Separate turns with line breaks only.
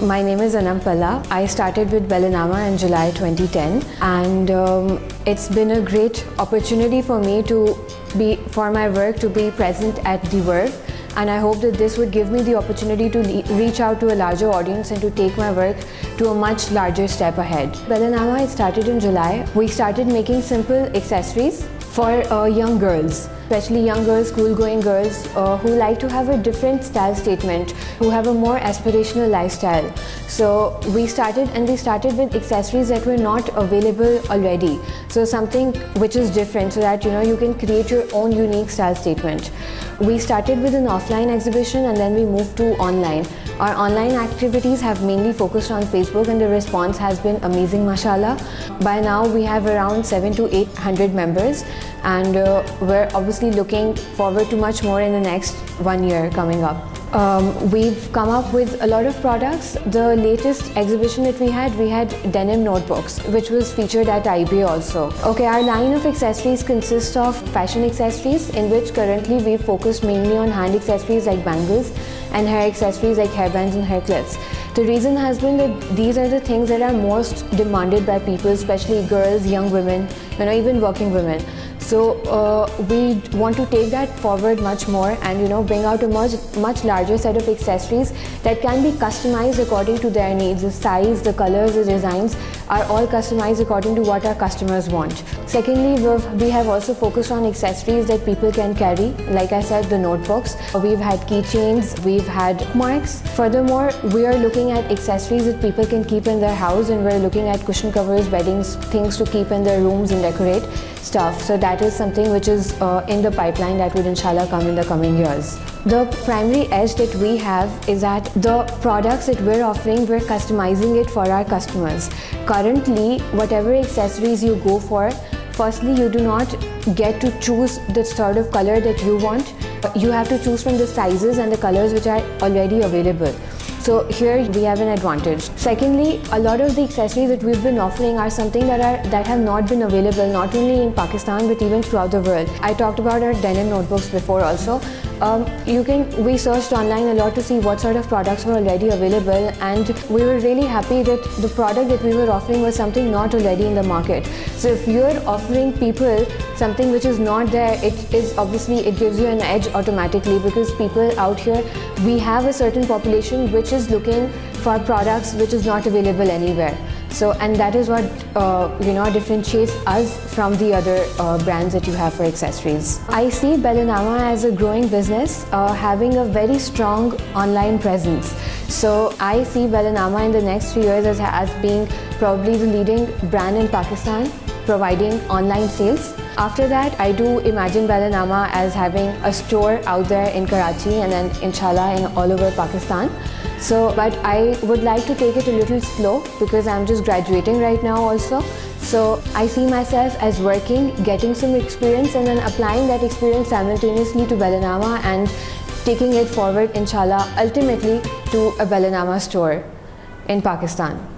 My name is Anam Palla. I started with Bellanama in July 2010, and it's been a great opportunity for me for my work to be present at The Verve, and I hope that this would give me the opportunity to reach out to a larger audience and to take my work to a much larger step ahead. Bellanama, it started in July. We started making simple accessories for young girls, especially young girls, school-going girls who like to have a different style statement, who have a more aspirational lifestyle. So we started with accessories that were not available already. So something which is different, so that you can create your own unique style statement. We started with an offline exhibition and then we moved to online. Our online activities have mainly focused on Facebook, and the response has been amazing, mashallah. By now we have around 700 to 800 members, and we're obviously looking forward to much more in the next 1 year coming up. We've come up with a lot of products. The latest exhibition that we had denim notebooks, which was featured at IBA also. Okay, our line of accessories consists of fashion accessories, in which currently we've focused mainly on hand accessories like bangles and hair accessories like hairbands and hair clips. The reason has been that these are the things that are most demanded by people, especially girls, young women, even working women. So we want to take that forward much more and bring out a much larger set of accessories that can be customized according to their needs. The size, the colors, the designs are all customized according to what our customers want. Secondly, we have also focused on accessories that people can carry. Like I said, the notebooks. We've had keychains, we've had marks. Furthermore, we are looking at accessories that people can keep in their house, and we're looking at cushion covers, beddings, things to keep in their rooms and decorate stuff. So that is something which is in the pipeline that would inshallah come in the coming years. The primary edge that we have is that the products that we're offering, we're customizing it for our customers. Currently, whatever accessories you go for, firstly, you do not get to choose the sort of color that you want. You have to choose from the sizes and the colors which are already available. So here we have an advantage. Secondly, a lot of the accessories that we've been offering are something that have not been available, not only in Pakistan but even throughout the world. I talked about our denim notebooks before also. We searched online a lot to see what sort of products were already available, and we were really happy that the product that we were offering was something not already in the market. So if you're offering people something which is not there, it gives you an edge automatically, because people out here, we have a certain population which is looking for products which is not available anywhere. So, and that is what differentiates us from the other brands that you have for accessories. I see Bellanama as a growing business, having a very strong online presence. So I see Bellanama in the next 3 years as being probably the leading brand in Pakistan, providing online sales. After that, I do imagine Bellanama as having a store out there in Karachi and then inshallah in all over Pakistan. But I would like to take it a little slow because I'm just graduating right now also. So I see myself as working, getting some experience, and then applying that experience simultaneously to Bellanama and taking it forward inshallah ultimately to a Bellanama store in Pakistan.